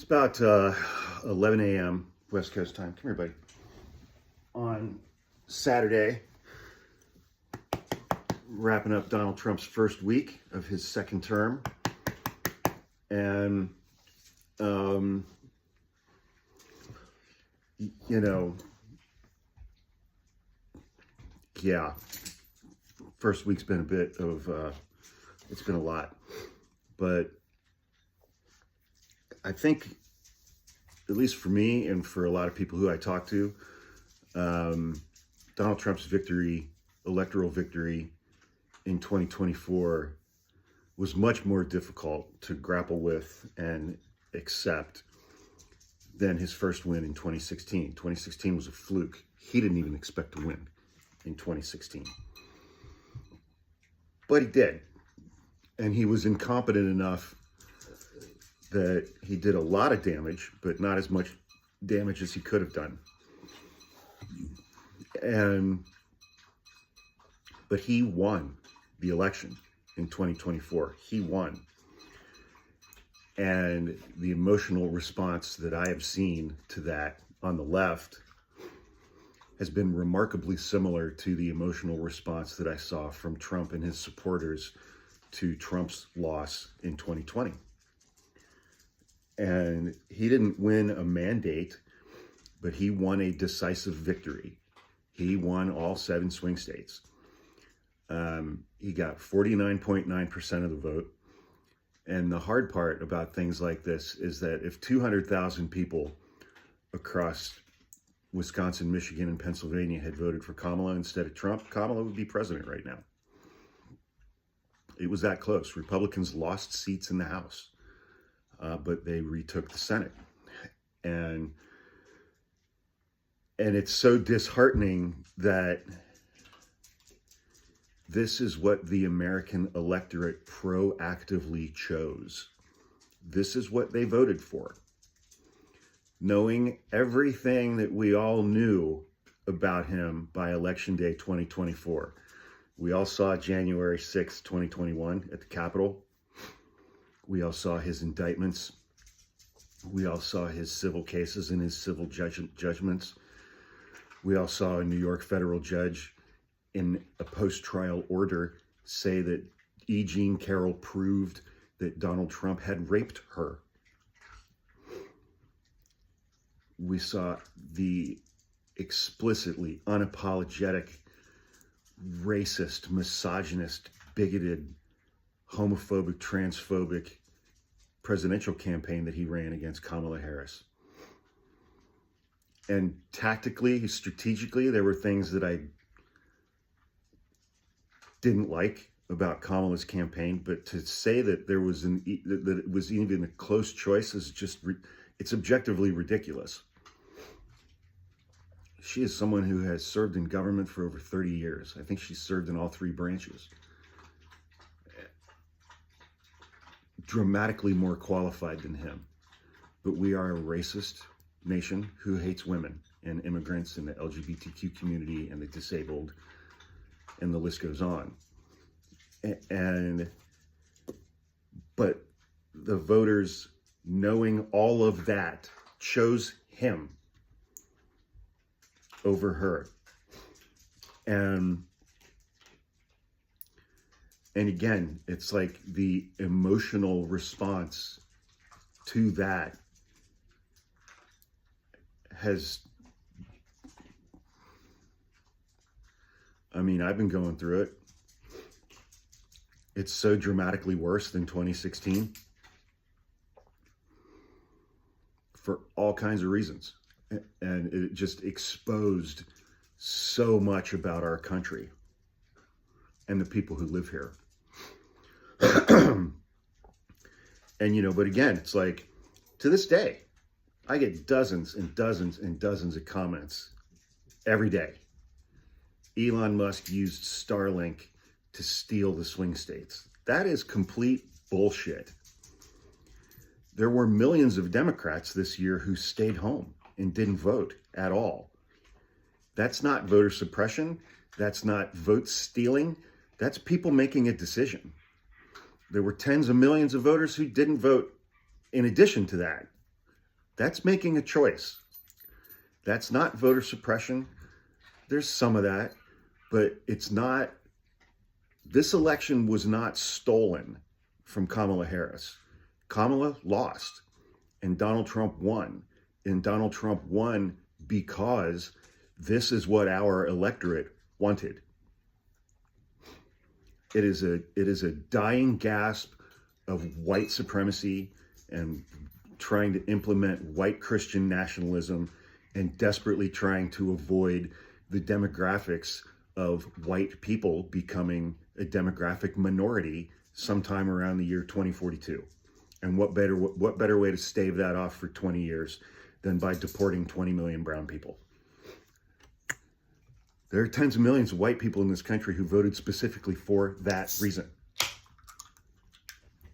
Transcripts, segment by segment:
about 11 a.m. West Coast time. Come here, buddy. On Saturday, wrapping up Donald Trump's first week of his second term. And, yeah, first week's been a bit of, it's been a lot. But I think, at least for me and for a lot of people who I talk to, Donald Trump's electoral victory in 2024 was much more difficult to grapple with and accept than his first win in 2016. 2016 was a fluke. He didn't even expect to win in 2016. But he did. And he was incompetent enough that he did a lot of damage, but not as much damage as he could have done. But he won the election in 2024. He won. And the emotional response that I have seen to that on the left has been remarkably similar to the emotional response that I saw from Trump and his supporters to Trump's loss in 2020. And he didn't win a mandate, but he won a decisive victory. He won all 7 swing states. He got 49.9% of the vote. And the hard part about things like this is that if 200,000 people across Wisconsin, Michigan, and Pennsylvania had voted for Kamala instead of Trump, Kamala would be president right now. It was that close. Republicans lost seats in the House, but they retook the Senate. And it's so disheartening that this is what the American electorate proactively chose. This is what they voted for. Knowing everything that we all knew about him by Election Day 2024. We all saw January 6, 2021 at the Capitol. We all saw his indictments. We all saw his civil cases and his civil judgments. We all saw a New York federal judge in a post-trial order say that E. Jean Carroll proved that Donald Trump had raped her. We saw the explicitly unapologetic, racist, misogynist, bigoted, homophobic, transphobic presidential campaign that he ran against Kamala Harris. And tactically, strategically, there were things that I didn't like about Kamala's campaign, but to say that there was that it was even a close choice is just, it's objectively ridiculous. She is someone who has served in government for over 30 years. I think she's served in all 3 branches. Dramatically more qualified than him. But we are a racist nation who hates women and immigrants and the LGBTQ community and the disabled, and the list goes on. But the voters, knowing all of that, chose him over her. And again, it's like the emotional response to that has, I've been going through it. It's so dramatically worse than 2016 for all kinds of reasons. And it just exposed so much about our country and the people who live here. But again, it's like, to this day, I get dozens and dozens and dozens of comments every day. Elon Musk used Starlink to steal the swing states. That is complete bullshit. There were millions of Democrats this year who stayed home and didn't vote at all. That's not voter suppression. That's not vote stealing. That's people making a decision. There were tens of millions of voters who didn't vote in addition to that. That's making a choice. That's not voter suppression. There's some of that, but it's not. This election was not stolen from Kamala Harris. Kamala lost and Donald Trump won. And Donald Trump won because this is what our electorate wanted. It is a dying gasp of white supremacy and trying to implement white Christian nationalism and desperately trying to avoid the demographics of white people becoming a demographic minority sometime around the year 2042. And what better way to stave that off for 20 years than by deporting 20 million brown people? There are tens of millions of white people in this country who voted specifically for that reason.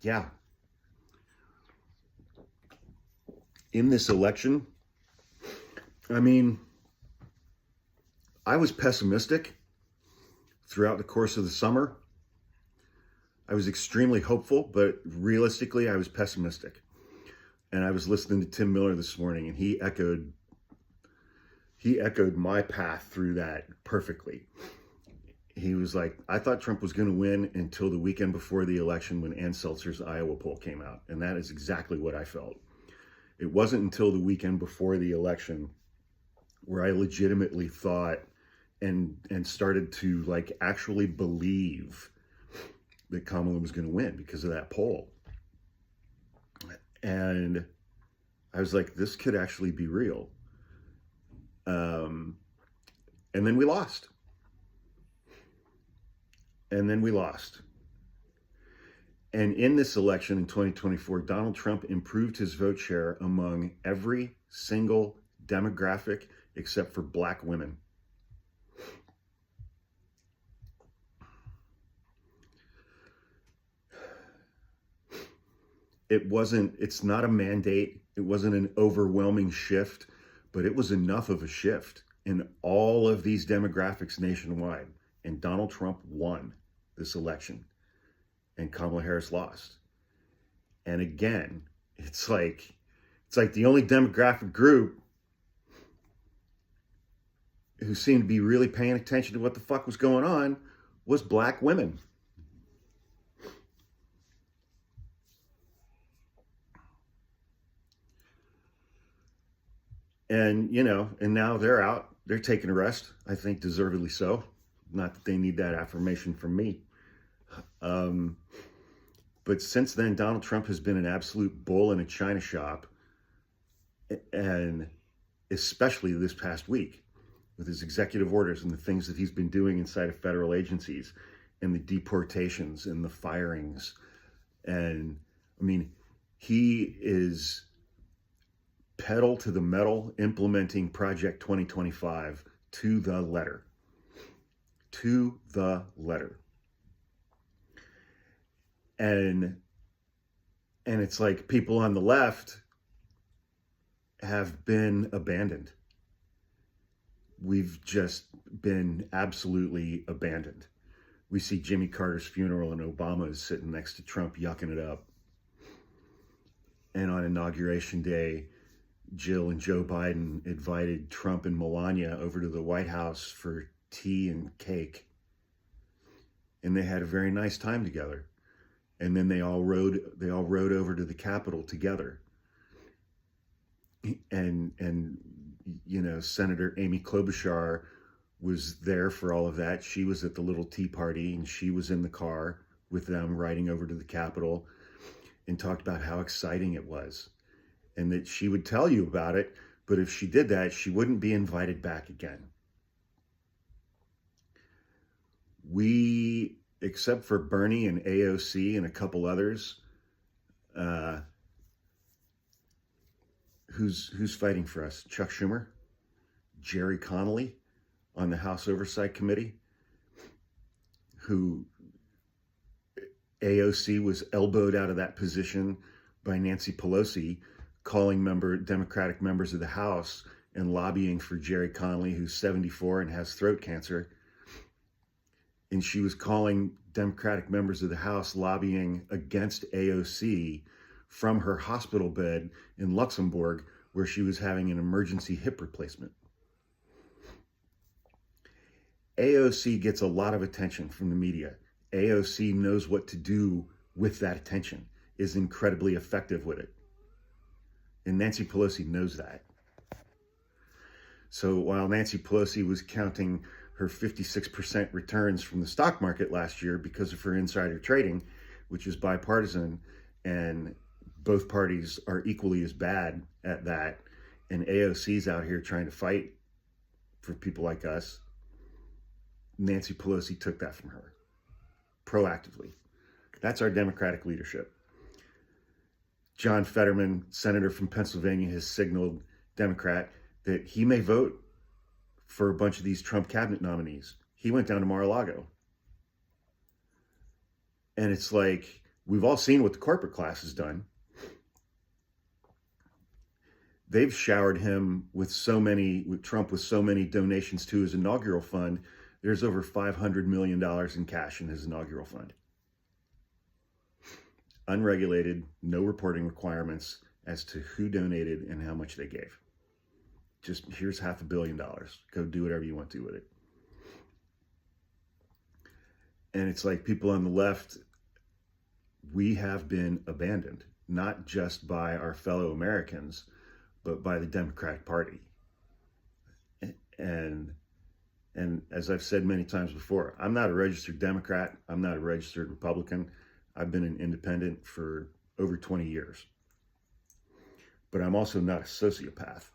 Yeah. In this election, I mean, I was pessimistic throughout the course of the summer. I was extremely hopeful, but realistically, I was pessimistic. And I was listening to Tim Miller this morning, and he echoed my path through that perfectly. He was like, I thought Trump was going to win until the weekend before the election when Ann Seltzer's Iowa poll came out. And that is exactly what I felt. It wasn't until the weekend before the election where I legitimately thought and started to like actually believe that Kamala was going to win because of that poll. And I was like, this could actually be real. And then we lost. And then we lost. And in this election in 2024, Donald Trump improved his vote share among every single demographic except for black women. It's not a mandate. It wasn't an overwhelming shift, but it was enough of a shift in all of these demographics nationwide. And Donald Trump won this election and Kamala Harris lost. And again, it's like the only demographic group who seemed to be really paying attention to what the fuck was going on was black women. And, and now they're out. They're taking a rest. I think deservedly so. Not that they need that affirmation from me. But since then, Donald Trump has been an absolute bull in a china shop. And especially this past week with his executive orders and the things that he's been doing inside of federal agencies and the deportations and the firings. And I mean, he is pedal to the metal implementing Project 2025 to the letter. To the letter. And it's like people on the left have been abandoned. We've just been absolutely abandoned. We see Jimmy Carter's funeral and Obama is sitting next to Trump yucking it up. And on Inauguration Day, Jill and Joe Biden invited Trump and Melania over to the White House for tea and cake. And they had a very nice time together. And then they all rode over to the Capitol together. And Senator Amy Klobuchar was there for all of that. She was at the little tea party and she was in the car with them riding over to the Capitol and talked about how exciting it was. And that she would tell you about it, but if she did that, she wouldn't be invited back again. We, except for Bernie and AOC and a couple others, who's fighting for us? Chuck Schumer, Jerry Connolly on the House Oversight Committee, who AOC was elbowed out of that position by Nancy Pelosi, calling Democratic members of the House and lobbying for Jerry Connolly, who's 74 and has throat cancer. And she was calling Democratic members of the House lobbying against AOC from her hospital bed in Luxembourg where she was having an emergency hip replacement. AOC gets a lot of attention from the media. AOC knows what to do with that attention, is incredibly effective with it. And Nancy Pelosi knows that. So while Nancy Pelosi was counting her 56% returns from the stock market last year because of her insider trading, which is bipartisan, and both parties are equally as bad at that, and AOC's out here trying to fight for people like us, Nancy Pelosi took that from her proactively. That's our Democratic leadership. John Fetterman, senator from Pennsylvania, has signaled, Democrat, that he may vote for a bunch of these Trump cabinet nominees. He went down to Mar-a-Lago. And it's like, we've all seen what the corporate class has done. They've showered him with Trump with so many donations to his inaugural fund. There's over $500 million in cash in his inaugural fund. Unregulated, no reporting requirements as to who donated and how much they gave. Just here's $500 million. Go do whatever you want to with it. And it's like, people on the left, we have been abandoned, not just by our fellow Americans, but by the Democratic Party. And as I've said many times before, I'm not a registered Democrat. I'm not a registered Republican. I've been an independent for over 20 years. But I'm also not a sociopath.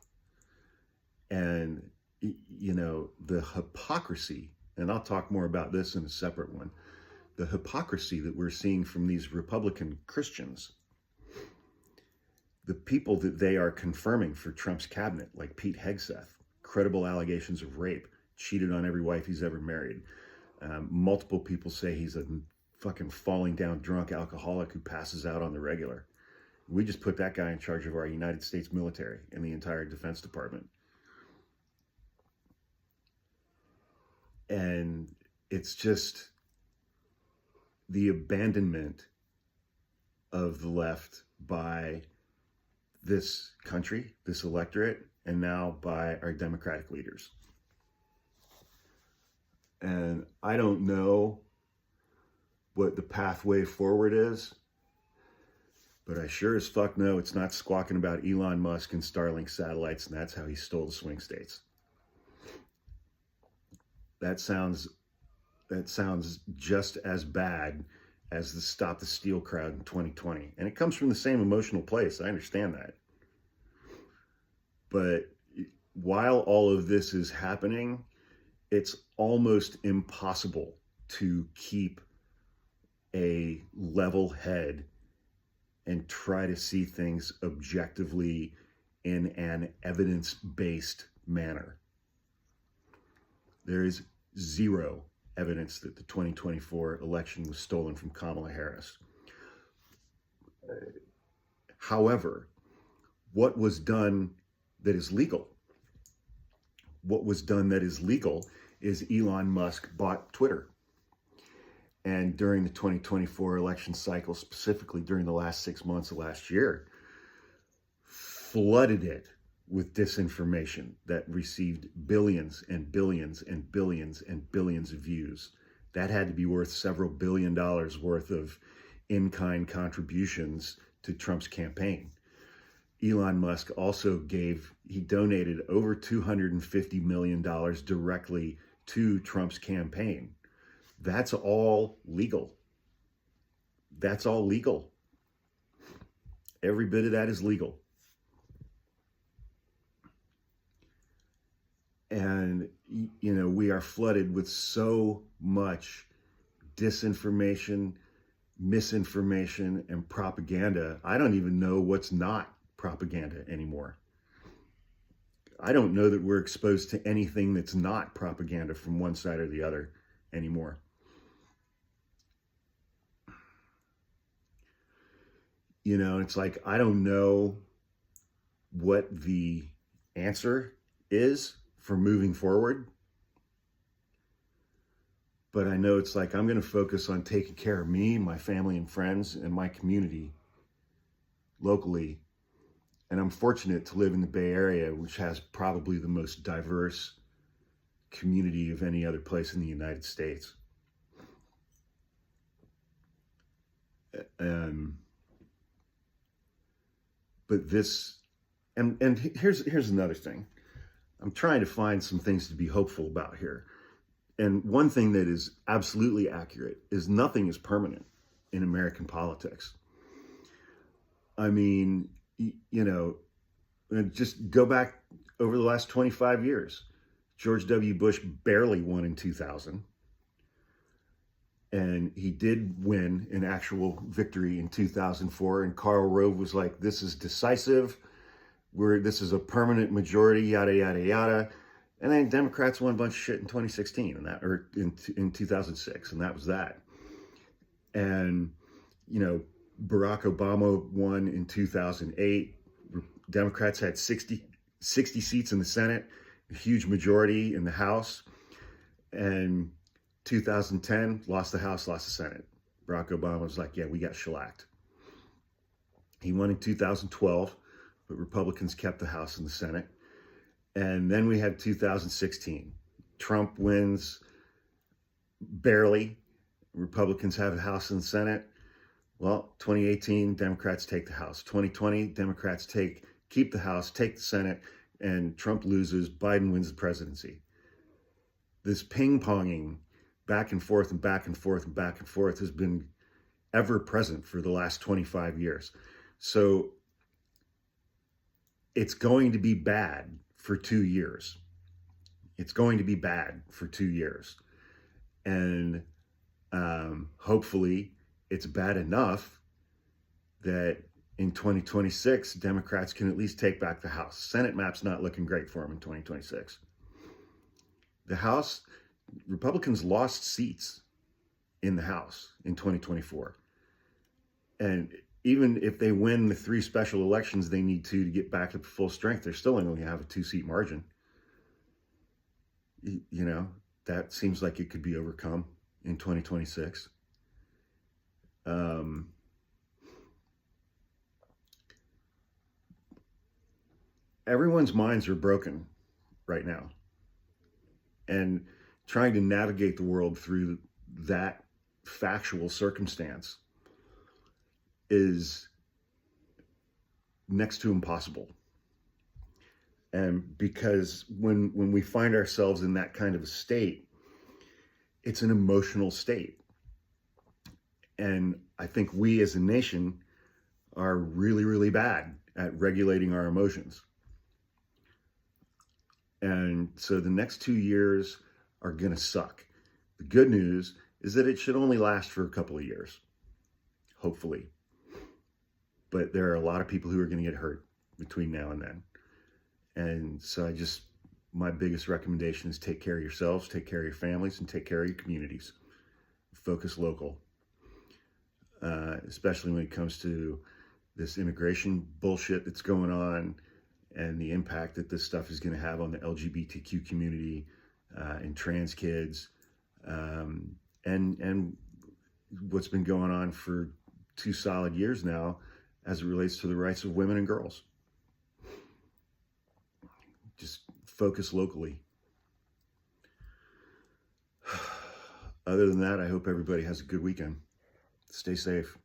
And, you know, the hypocrisy, and I'll talk more about this in a separate one, the hypocrisy that we're seeing from these Republican Christians, the people that they are confirming for Trump's cabinet, like Pete Hegseth, credible allegations of rape, cheated on every wife he's ever married. Multiple people say he's a fucking falling down drunk alcoholic who passes out on the regular. We just put that guy in charge of our United States military and the entire Defense Department. And it's just the abandonment of the left by this country, this electorate, and now by our Democratic leaders. And I don't know what the pathway forward is, but I sure as fuck know it's not squawking about Elon Musk and Starlink satellites, and that's how he stole the swing states. That sounds just as bad as the Stop the Steal crowd in 2020. And it comes from the same emotional place. I understand that. But while all of this is happening, it's almost impossible to keep a level head and try to see things objectively in an evidence-based manner. There is zero evidence that the 2024 election was stolen from Kamala Harris. However, what was done that is legal? What was done that is legal is Elon Musk bought Twitter. And during the 2024 election cycle, specifically during the last 6 months of last year, flooded it with disinformation that received billions and billions and billions and billions of views. That had to be worth several $1 billion worth of in-kind contributions to Trump's campaign. Elon Musk also donated over $250 million directly to Trump's campaign. That's all legal. That's all legal. Every bit of that is legal. And, you know, we are flooded with so much disinformation, misinformation, and propaganda. I don't even know what's not propaganda anymore. I don't know that we're exposed to anything that's not propaganda from one side or the other anymore. You know, it's like, I don't know what the answer is for moving forward. But I know it's like, I'm going to focus on taking care of me, my family and friends, and my community locally. And I'm fortunate to live in the Bay Area, which has probably the most diverse community of any other place in the United States. But this, and here's another thing. I'm trying to find some things to be hopeful about here. And one thing that is absolutely accurate is nothing is permanent in American politics. I mean, just go back over the last 25 years. George W. Bush barely won in 2000. And he did win an actual victory in 2004. And Karl Rove was like, this is decisive. This is a permanent majority, yada, yada, yada. And then Democrats won a bunch of shit in 2016 or in 2006. And that was that. And, Barack Obama won in 2008. Democrats had 60 seats in the Senate, a huge majority in the House. And 2010, lost the House, lost the Senate. Barack Obama was like, yeah, we got shellacked. He won in 2012, but Republicans kept the House and the Senate. And then we had 2016. Trump wins barely. Republicans have the House and the Senate. Well, 2018, Democrats take the House. 2020, Democrats keep the House, take the Senate, and Trump loses. Biden wins the presidency. This ping-ponging back and forth and back and forth and back and forth has been ever present for the last 25 years. So it's going to be bad for 2 years. It's going to be bad for 2 years. And hopefully it's bad enough that in 2026, Democrats can at least take back the House. Senate map's not looking great for them in 2026. The House, Republicans lost seats in the House in 2024. And even if they win the 3 special elections they need to get back up to full strength, they're still only going to have a 2-seat margin. That seems like it could be overcome in 2026. Everyone's minds are broken right now. And trying to navigate the world through that factual circumstance is next to impossible. And because when we find ourselves in that kind of a state, it's an emotional state. And I think we as a nation are really, really bad at regulating our emotions. And so the next 2 years are going to suck. The good news is that it should only last for a couple of years, hopefully. But there are a lot of people who are going to get hurt between now and then. And so my biggest recommendation is take care of yourselves, take care of your families, and take care of your communities. Focus local, especially when it comes to this immigration bullshit that's going on and the impact that this stuff is going to have on the LGBTQ community and trans kids, and what's been going on for 2 solid years now as it relates to the rights of women and girls. Just focus locally. Other than that, I hope everybody has a good weekend. Stay safe.